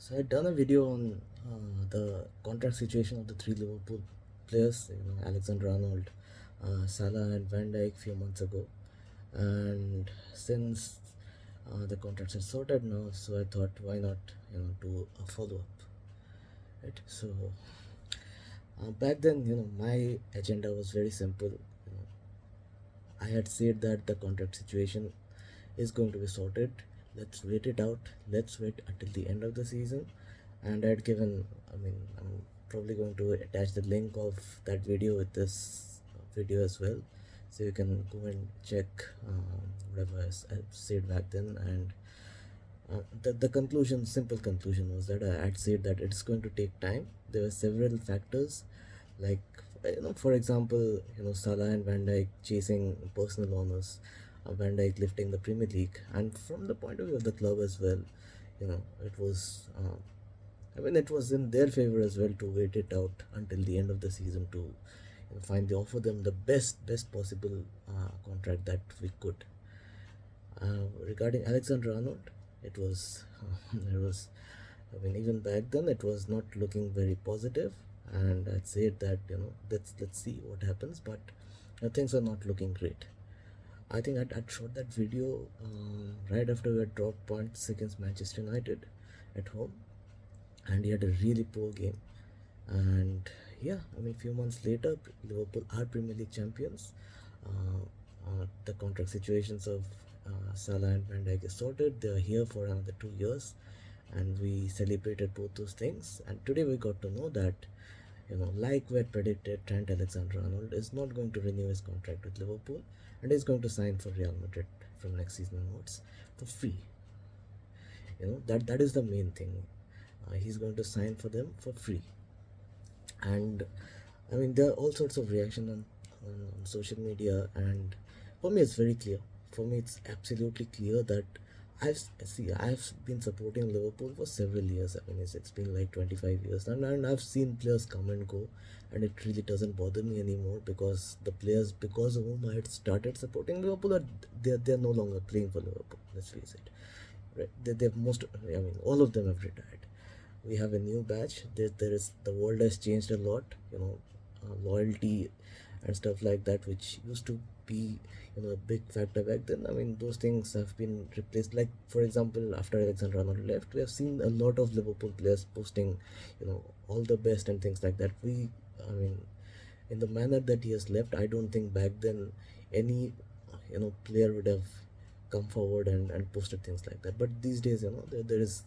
So I'd done a video on the contract situation of the three Liverpool players, Alexander Arnold, Salah, and Van Dijk few months ago. And since the contracts are sorted now, so I thought, why not, do a follow up, right? So back then, my agenda was very simple. I had said that the contract situation is going to be sorted. Let's wait it out. Let's wait until the end of the season. And I had given, I'm probably going to attach the link of that video with this video as well. So you can go and check whatever I said back then. And the conclusion, simple conclusion, was that I had said that it's going to take time. There were several factors, like for example, Salah and Van Dijk chasing personal honors, Van Dijk lifting the Premier League, and from the point of view of the club as well, it was. It was in their favor as well to wait it out until the end of the season to find the offer them the best possible contract that we could. Regarding Alexander Arnold, it was it was even back then it was not looking very positive, and I'd say that let's see what happens, but things are not looking great. I think I'd shot that video right after we had dropped points against Manchester United at home, and he had a really poor game. And yeah, a few months later, Liverpool are Premier League champions. The contract situations of Salah and Van Dijk is sorted. They are here for another 2 years, and we celebrated both those things. And today we got to know that, like we had predicted, Trent Alexander-Arnold is not going to renew his contract with Liverpool, and is going to sign for Real Madrid from next season onwards for free. That is the main thing. He's going to sign for them for free. And there are all sorts of reaction on social media, and for me it's very clear. For me it's absolutely clear that I've been supporting Liverpool for several years. It's been like 25 years, and I've seen players come and go, and it really doesn't bother me anymore, because the players because of whom I had started supporting Liverpool they're no longer playing for Liverpool. Let's face it, right? They've all of them have retired. We have a new batch. There is the world has changed a lot. Loyalty and stuff like that, which used to be a big factor back then. Those things have been replaced. Like for example, after Alexander Arnold left, we have seen a lot of Liverpool players posting, all the best and things like that. I mean, in the manner that he has left, I don't think back then any player would have come forward and posted things like that. But these days, there is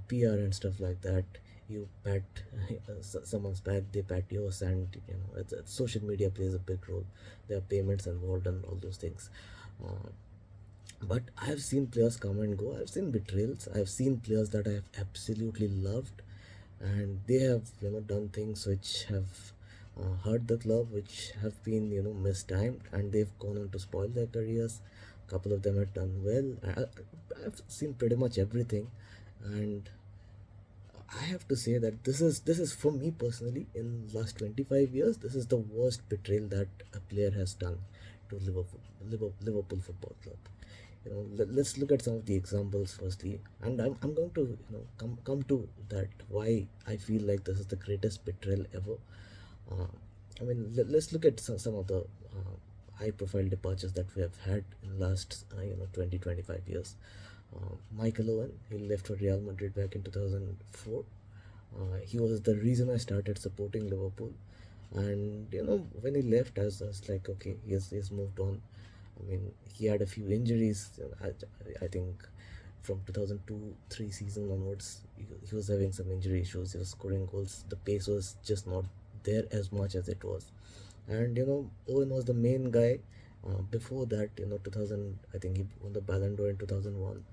PR and stuff like that. You pat someone's back, they pat yours, and social media plays a big role. There are payments involved and all those things. Uh, but I've seen players come and go. I've seen betrayals. I've seen players that I have absolutely loved, and they have done things which have hurt the club, which have been mistimed, and they've gone on to spoil their careers. A couple of them have done well. I've seen pretty much everything, and I have to say that this is for me personally, in last 25 years, this is the worst betrayal that a player has done to Liverpool Football Club. Let's look at some of the examples firstly, and I'm going to come to that why I feel like this is the greatest betrayal ever. Uh, let's look at some of the high profile departures that we have had in last 20-25 years. Michael Owen, he left for Real Madrid back in 2004. He was the reason I started supporting Liverpool, and when he left, I was like, okay, he's moved on. He had a few injuries. I think from 2002-3 season onwards, he was having some injury issues. He was scoring goals. The pace was just not there as much as it was, and Owen was the main guy. Before that, 2000, I think he won the Ballon d'Or in 2001.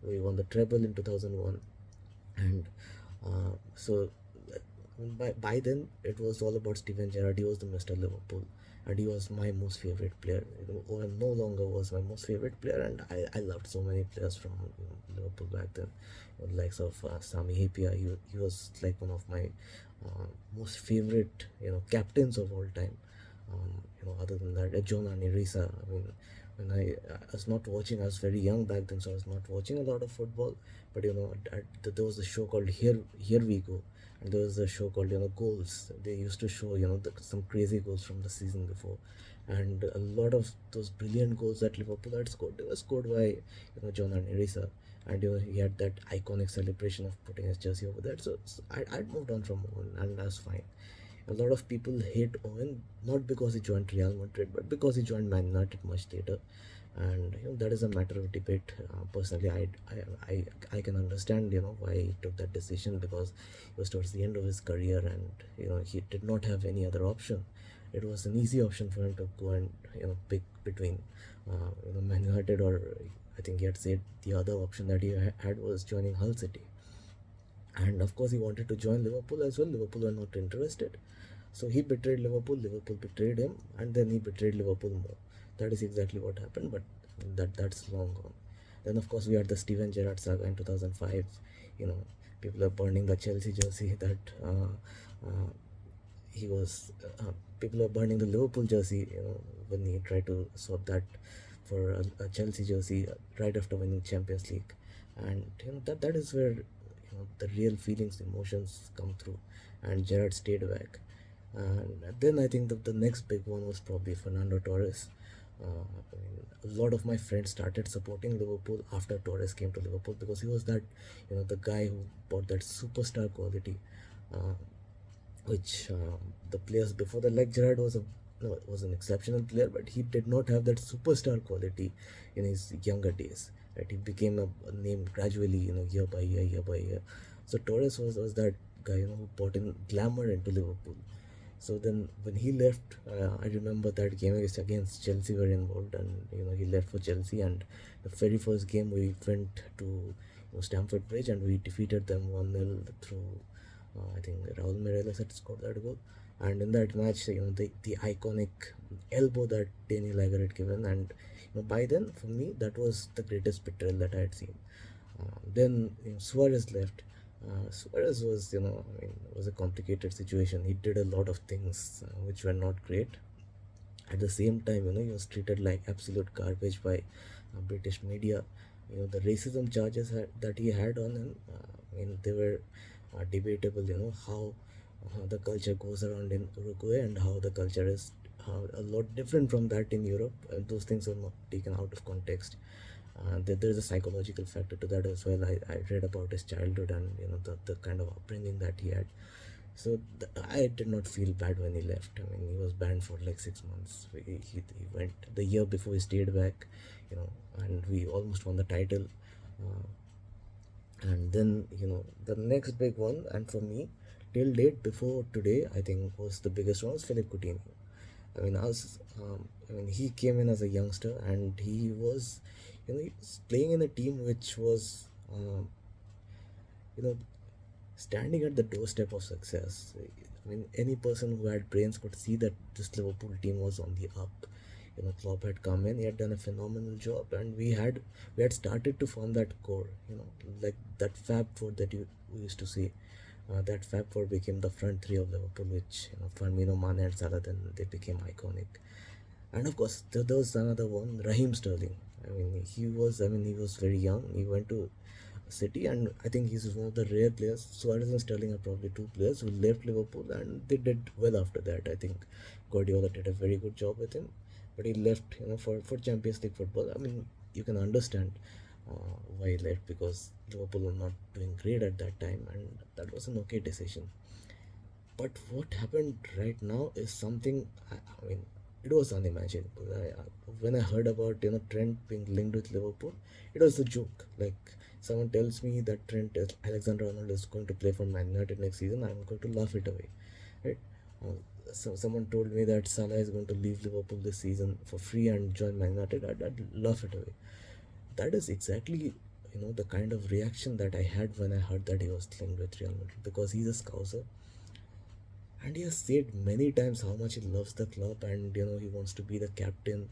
We won the treble in 2001, and so by then it was all about Steven Gerrard. He was the Mr. Liverpool, and he was my most favorite player. Owen no longer was my most favorite player, and I loved so many players from Liverpool back then. Likes of Sami Hyypiä. He was like one of my most favorite captains of all time. Other than that, John Arne Risa. when I was not watching. I was very young back then, so I was not watching a lot of football. But there was a show called Here We Go, and there was a show called Goals. They used to show some crazy goals from the season before, and a lot of those brilliant goals that Liverpool had scored, they were scored by John and Erisa, and he had that iconic celebration of putting his jersey over there. So I'd moved on from Owen, and that's fine. A lot of people hate Owen not because he joined Real Madrid, but because he joined Man United much later, and that is a matter of debate. Personally, I can understand why he took that decision, because it was towards the end of his career, and he did not have any other option. It was an easy option for him to go and pick between Man United, or I think he had said the other option that he had was joining Hull City. And of course, he wanted to join Liverpool as well. Liverpool were not interested. So he betrayed Liverpool, Liverpool betrayed him, and then he betrayed Liverpool more. That is exactly what happened, but that's long gone. Then, of course, we had the Steven Gerrard saga in 2005. You know, people are burning the Chelsea jersey that he was. People are burning the Liverpool jersey, when he tried to swap that for a Chelsea jersey right after winning Champions League. And that is where the real feelings, emotions come through, and Gerrard stayed back. And then I think the next big one was probably Fernando Torres. A lot of my friends started supporting Liverpool after Torres came to Liverpool, because he was that, the guy who brought that superstar quality, uh, which the players before that, like Gerrard was a no, was an exceptional player, but he did not have that superstar quality in his younger days. Right, he became a name gradually, year by year, year by year. So Torres was that guy, who brought in glamour into Liverpool. So then when he left, I remember that game against Chelsea were involved, and he left for Chelsea, and the very first game we went to Stamford Bridge, and we defeated them 1-0 through I think Raul Mireles had scored that goal. And in that match, the iconic elbow that Danny Lager had given, and by then for me that was the greatest betrayal that I had seen. Then Suarez left. Suarez was, was a complicated situation. He did a lot of things which were not great. At the same time, he was treated like absolute garbage by British media. The racism charges that he had on him, they were debatable. How the culture goes around in Uruguay, and how the culture is a lot different from that in Europe. Those things are not taken out of context. There's a psychological factor to that as well. I read about his childhood, and the kind of upbringing that he had. So I did not feel bad when he left. I mean, he was banned for like 6 months. He went the year before, he stayed back, and we almost won the title. Uh, and then the next big one, and for me, till date before today, I think was the biggest one, was Philip Coutinho. I mean, he came in as a youngster, and he was, he was playing in a team which was, you know, standing at the doorstep of success. I mean, any person who had brains could see that this Liverpool team was on the up. Klopp had come in, he had done a phenomenal job, and we had started to form that core. Like that Fab Four that we used to see. That Fab Four became the front three of Liverpool, which Firmino, Mane, and Salah. Then they became iconic. And of course, there was another one, Raheem Sterling. He was very young. He went to City, and I think he's one of the rare players. Suarez and Sterling are probably two players who left Liverpool, and they did well after that. I think Guardiola did a very good job with him, but he left, for Champions League football. I mean, you can understand why he left, because Liverpool were not doing great at that time, and that was an okay decision. But what happened right now is something. I mean, it was unimaginable. When I heard about Trent being linked with Liverpool, it was a joke. Like someone tells me that Alexander Arnold is going to play for Man United next season, I'm going to laugh it away, right? So someone told me that Salah is going to leave Liverpool this season for free and join Man United. I'd laugh it away. That is exactly the kind of reaction that I had when I heard that he was linked with Real Madrid, because he's a Scouser, and he has said many times how much he loves the club, and he wants to be the captain,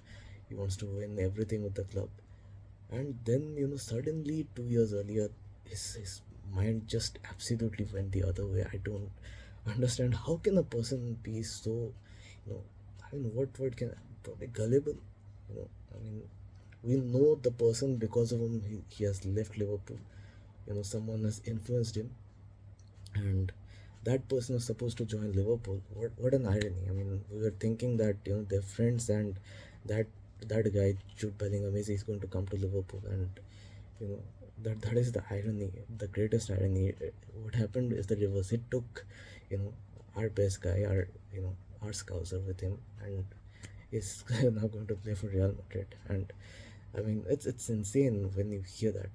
he wants to win everything with the club. And then suddenly 2 years earlier, his mind just absolutely went the other way. I don't understand how can a person be so, you know I mean, what word can, probably gullible. I mean, We know the person because of whom he has left Liverpool. Someone has influenced him, and that person was supposed to join Liverpool. What an irony! I mean, we were thinking that they're friends, and that that guy Jude Bellingham is going to come to Liverpool, and you know that is the irony, the greatest irony. What happened is the reverse. It took you know our best guy, our scouser with him, and is now going to play for Real Madrid. And I mean, it's insane when you hear that.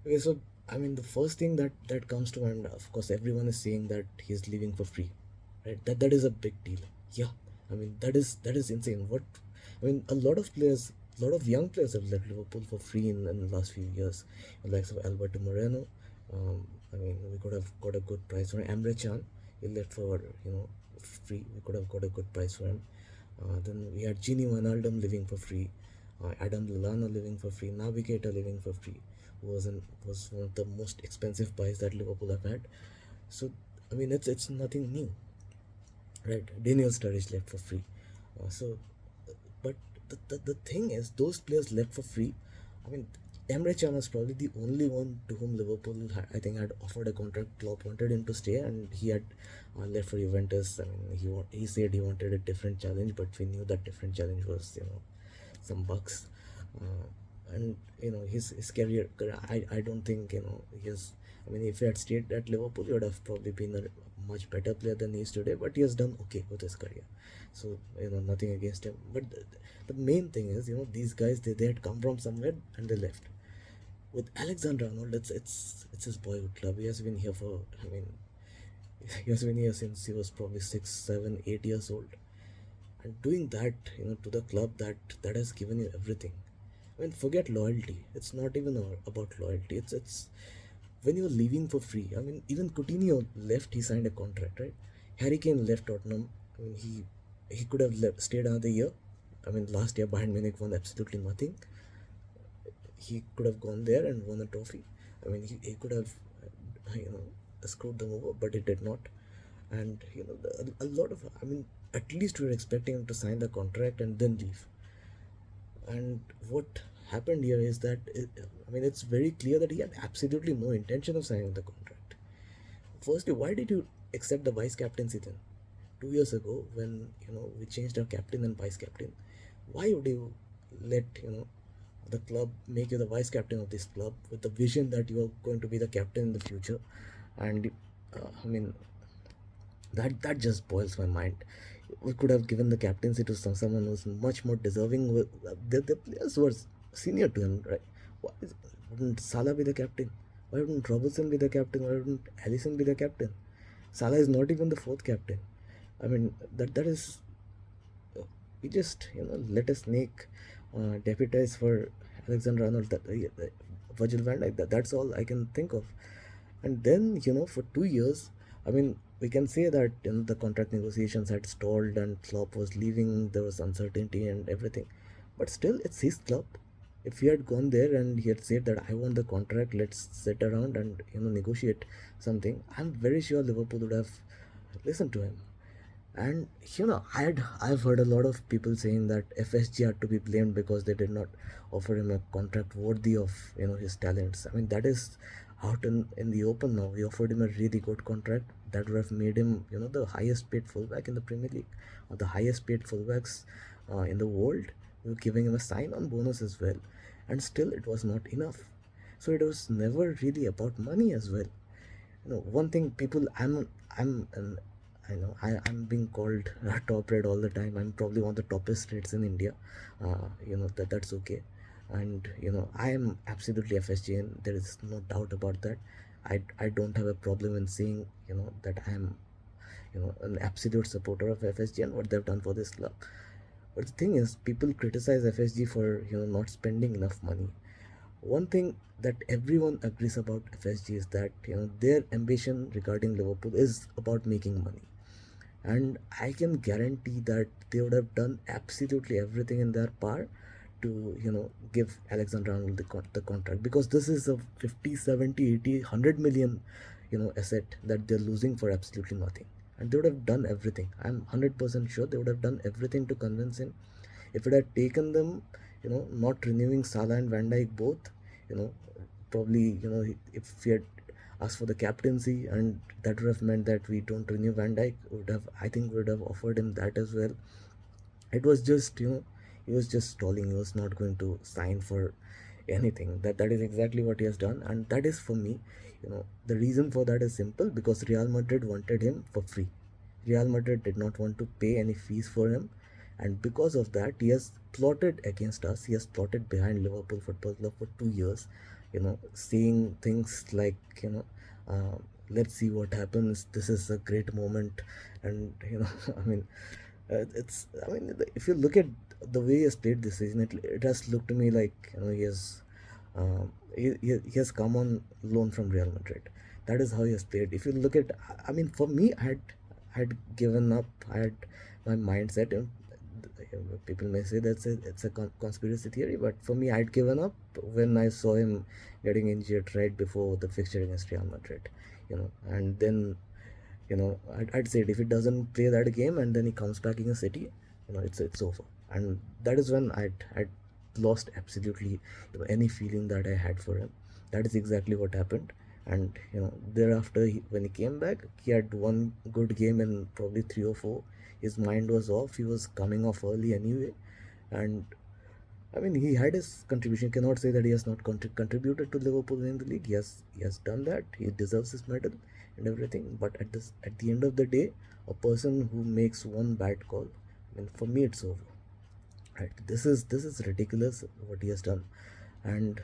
Okay, so I mean, the first thing that comes to mind, of course, everyone is saying that he's leaving for free, right? That is a big deal. Yeah, I mean, that is insane. What I mean, a lot of young players have left Liverpool for free in the last few years, like of Alberto Moreno. I mean, we could have got a good price for him. Emre Can, he left for free. We could have got a good price for him. Then we had Gini Wijnaldum living for free, Adam Lallana living for free, Navigator living for free, who was one of the most expensive buys that Liverpool have had. So I mean, it's nothing new, right? Daniel Sturridge left for free. But the thing is, those players left for free. I mean, Emre Can was probably the only one to whom Liverpool, I think, had offered a contract. Klopp wanted him to stay, and he had left for Juventus. I mean, he said he wanted a different challenge, but we knew that different challenge was some bucks. And his career, I don't think his. I mean, if he had stayed at Liverpool, he would have probably been a much better player than he is today. But he has done okay with his career, so nothing against him. But the main thing is, these guys, they had come from somewhere and they left. With Alexander Arnold, it's his boyhood club. He has been here for, I mean, he has been here since he was probably 6, 7, 8 years old, and doing that, to the club that has given you everything. I mean, forget loyalty. It's not even about loyalty. It's when you're leaving for free. I mean, even Coutinho left. He signed a contract, right? Harry Kane left Tottenham. I mean, he could have stayed another year. I mean, last year Bayern Munich won absolutely nothing. He could have gone there and won a trophy. I mean, he could have, screwed them over, but he did not. And a lot of, I mean, at least we were expecting him to sign the contract and then leave. And what happened here is that I mean, it's very clear that he had absolutely no intention of signing the contract. Firstly, why did you accept the vice captaincy then? 2 years ago, when we changed our captain and vice captain, why would you let the club make you the vice captain of this club with the vision that you are going to be the captain in the future? And I mean, that just boils my mind. We could have given the captaincy to someone who's much more deserving. With the players who are senior to him, right? Wouldn't Salah be the captain? Why wouldn't Robertson be the captain? Why wouldn't Allison be the captain? Salah is not even the fourth captain. I mean, that is, we just let a snake deputize for Alexander Arnold, Virgil van Dijk. That's all I can think of. And then for 2 years, I mean, we can say that the contract negotiations had stalled and Klopp was leaving. There was uncertainty and everything, but still, it's his club. If he had gone there and he had said that I want the contract, let's sit around and negotiate something, I'm very sure Liverpool would have listened to him. And I've heard a lot of people saying that FSG had to be blamed because they did not offer him a contract worthy of his talents. I mean, that is out in the open now. We offered him a really good contract that would have made him the highest paid fullback in the Premier League, or the highest paid fullbacks in the world. We were giving him a sign-on bonus as well, and still it was not enough. So it was never really about money as well. One thing people, I know I'm being called top red all the time. I'm probably one of the toppest reds in India. That's okay. And I am absolutely FSGN. There is no doubt about that. I don't have a problem in saying that I am an absolute supporter of FSG and what they've done for this club. But the thing is, people criticize FSG for not spending enough money. One thing that everyone agrees about FSG is that their ambition regarding Liverpool is about making money, and I can guarantee that they would have done absolutely everything in their power to give Alexander Arnold the contract, because this is a 50, 70, 80, 100 million asset that they're losing for absolutely nothing, and they would have done everything. I'm 100% sure they would have done everything to convince him. If it had taken them not renewing Salah and Van Dijk both, you know, probably, if we had asked for the captaincy, and that would have meant that we don't renew Van Dijk, would have, I think, would have offered him that as well. It was just, he was just stalling. He was not going to sign for anything. That is exactly what he has done, and that is for me, the reason for that is simple, because Real Madrid wanted him for free. Real Madrid did not want to pay any fees for him, and because of that, he has plotted against us. He has plotted behind Liverpool Football Club for 2 years, saying things like, uh, let's see what happens. This is a great moment, and I mean, if you look at the way he has played this season, it has looked to me like, he has come on loan from Real Madrid. That is how he has played. If you look at, I mean, for me, I had given up. I had my mindset. People may say it's a conspiracy theory, but for me, I'd given up when I saw him getting injured right before the fixture against Real Madrid. And then, I'd say if he doesn't play that game and then he comes back in a City, it's over. And that is when I'd lost absolutely, any feeling that I had for him. That is exactly what happened. And thereafter, when he came back, he had one good game in probably three or four. His mind was off. He was coming off early anyway, and I mean, he had his contribution. You cannot say that he has not contributed to Liverpool winning the league. He has done that. He deserves his medal and everything. But at the end of the day, a person who makes one bad call, I mean, for me, it's over. Right? This is ridiculous what he has done, and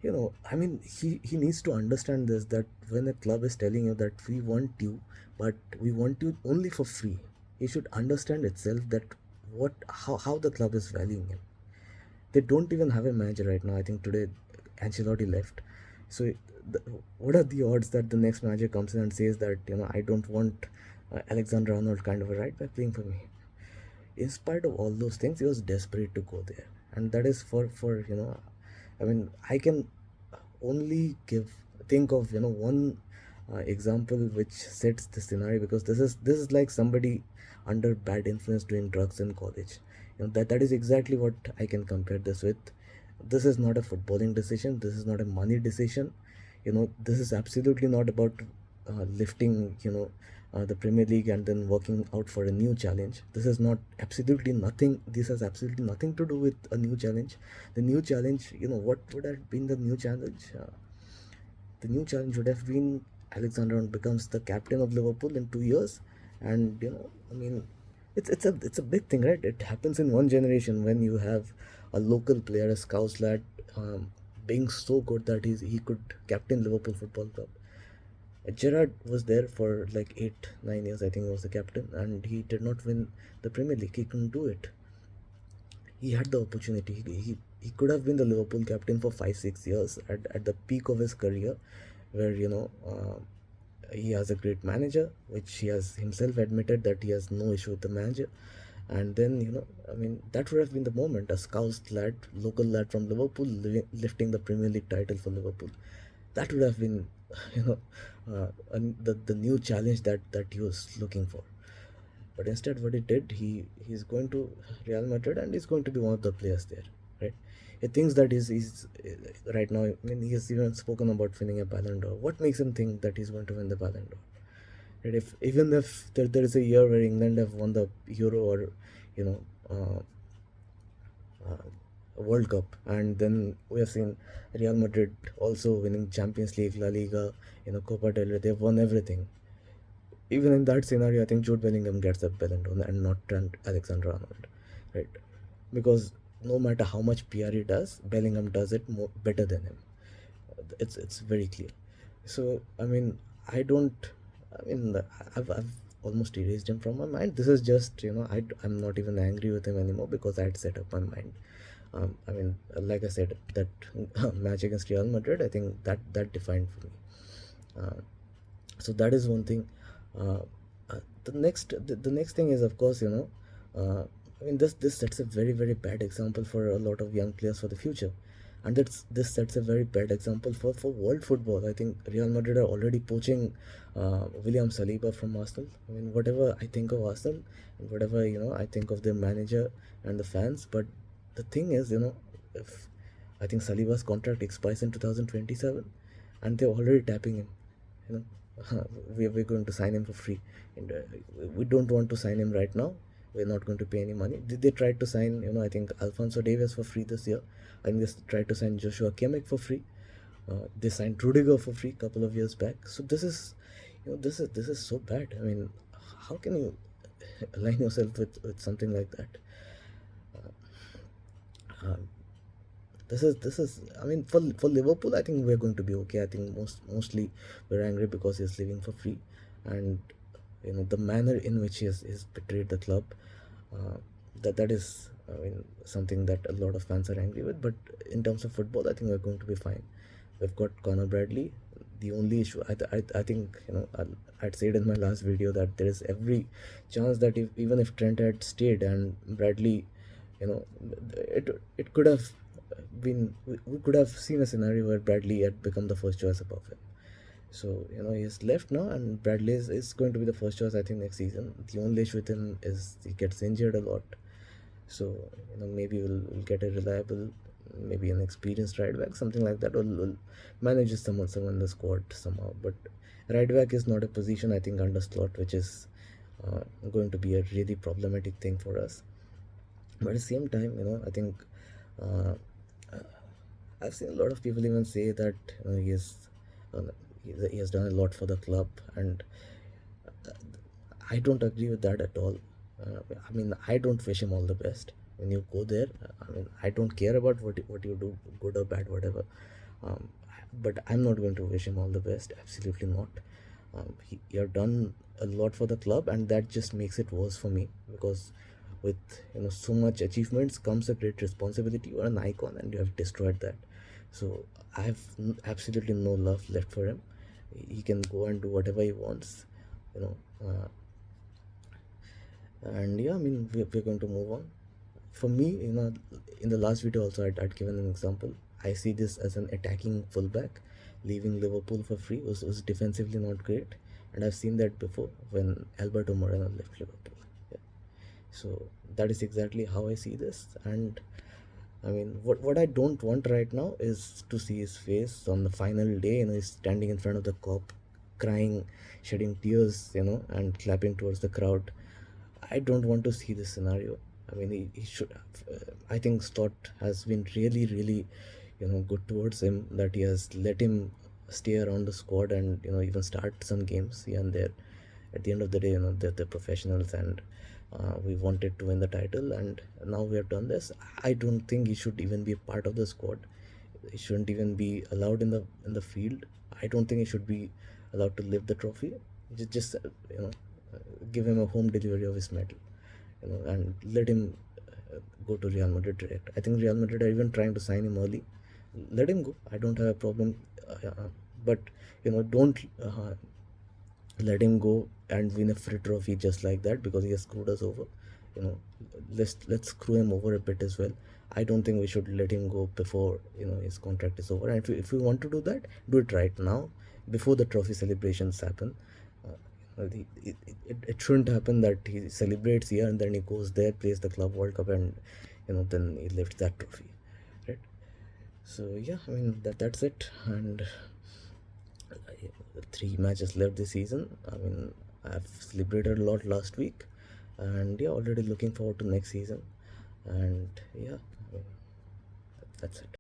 I mean, he needs to understand this, that when a club is telling you that we want you, but we want you only for free, he should understand itself that how the club is valuing him. They don't even have a manager right now. I think today Ancelotti left. So the, what are the odds that the next manager comes in and says that, I don't want Alexander Arnold kind of a right back playing for me? In spite of all those things, he was desperate to go there, and that is for I mean, I can only think of one example which sets the scenario, because this is like somebody under bad influence doing drugs in college. That is exactly what I can compare this with. This is not a footballing decision. This is not a money decision. This is absolutely not about lifting the Premier League and then working out for a new challenge. This is not absolutely nothing. This has absolutely nothing to do with a new challenge. The new challenge, what would have been the new challenge? The new challenge would have been Alexander Arnold becomes the captain of Liverpool in 2 years, and I mean, it's a big thing, right? It happens in one generation when you have a local player, a Scouse lad, being so good that he could captain Liverpool Football Club. Gerrard was there for like 8 9 years, I think he was the captain, and he did not win the Premier League. He couldn't do it. He had the opportunity. He could have been the Liverpool captain for 5 6 years at the peak of his career, where he has a great manager, which he has himself admitted that he has no issue with the manager. And then, I mean, that would have been the moment, a Scouse lad, local lad from Liverpool, lifting the Premier League title for Liverpool. That would have been, you know, the new challenge that he was looking for. But instead, what he did, he's going to Real Madrid and he's going to be one of the players there, right? He thinks that he's right now. I mean, he has even spoken about winning a Ballon d'Or. What makes him think that he's going to win the Ballon d'Or? Right? If even if there is a year where England have won the Euro or you know a World Cup, and then we have seen Real Madrid also winning Champions League, La Liga, Copa del Rey. They've won everything. Even in that scenario, I think Jude Bellingham gets a Ballon d'Or and not Trent Alexander-Arnold, right? Because no matter how much PR he does, Bellingham does it better than him. It's very clear. So I mean, I don't. I mean, I've almost erased him from my mind. This is just I'm not even angry with him anymore because I had set up my mind. I mean, like I said, that match against Real Madrid, I think that defined for me. Uh, so that is one thing. uh, the next thing is, of course, I mean, this sets a very very bad example for a lot of young players for the future, and this sets a very bad example for world football. I think Real Madrid are already poaching William Saliba from Arsenal. I mean, whatever I think of Arsenal and whatever I think of their manager and the fans, but the thing is, if I think Saliba's contract expires in 2027, and they're already tapping him. You know, we're going to sign him for free, and we don't want to sign him right now. We're not going to pay any money. They tried to sign, I think Alfonso Davies for free this year. I think they tried to sign Joshua Kimmich for free. They signed Rudiger for free a couple of years back. So this is so bad. I mean, how can you align yourself with something like that? Um, this is I mean, for Liverpool, I think we're going to be okay. I think mostly we're angry because he's leaving for free, and the manner in which he has betrayed the club, uh, that is, I mean, something that a lot of fans are angry with. But in terms of football, I think we're going to be fine. We've got Conor Bradley. The only issue, I think, I'd said in my last video that there is every chance that even if Trent had stayed and Bradley, you know, it could have been, we could have seen a scenario where Bradley had become the first choice above him. So, he's left now, and Bradley is going to be the first choice, I think, next season. The only issue with him is he gets injured a lot. So, maybe we'll get a reliable, maybe an experienced right back, something like that, or we'll manage someone in the squad somehow. But right back is not a position, I think, under slot, which is going to be a really problematic thing for us. But at the same time, I think uh, I've seen a lot of people even say that uh, he has done a lot for the club, and I don't agree with that at all. I mean, I don't wish him all the best. When you go there, I mean, I don't care about what you do, good or bad, whatever. Um, but I'm not going to wish him all the best. Absolutely not. He have done a lot for the club, and that just makes it worse for me, because with so much achievements comes a great responsibility. You are an icon, and you have destroyed that. So I have absolutely no love left for him. He can go and do whatever he wants, you know. And yeah, I mean, we're going to move on. For me, in the last video also, I'd given an example. I see this as an attacking fullback. Leaving Liverpool for free was defensively not great, and I've seen that before when Alberto Moreno left Liverpool. Yeah. So that is exactly how I see this. And I mean, what I don't want right now is to see his face on the final day. He's standing in front of the cop, crying, shedding tears, and clapping towards the crowd. I don't want to see this scenario. I mean, he should have. I think Stott has been really, really, good towards him, that he has let him stay around the squad and, even start some games here and there. At the end of the day, they're professionals, and we wanted to win the title, and now we have done this. I don't think he should even be a part of the squad. He shouldn't even be allowed in the field. I don't think he should be allowed to lift the trophy. Just give him a home delivery of his medal, and let him go to Real Madrid direct. I think Real Madrid are even trying to sign him early. Let him go. I don't have a problem, but don't let him go and win a free trophy just like that because he has screwed us over. You know, let's screw him over a bit as well. I don't think we should let him go before his contract is over. And if we want to do that, do it right now before the trophy celebrations happen. It shouldn't happen that he celebrates here and then he goes there, plays the Club World Cup, and then he lifts that trophy, right? So yeah, I mean, that's it. And 3 matches left this season. I mean, I've celebrated a lot last week, and yeah, already looking forward to next season. And yeah, I mean, that's it.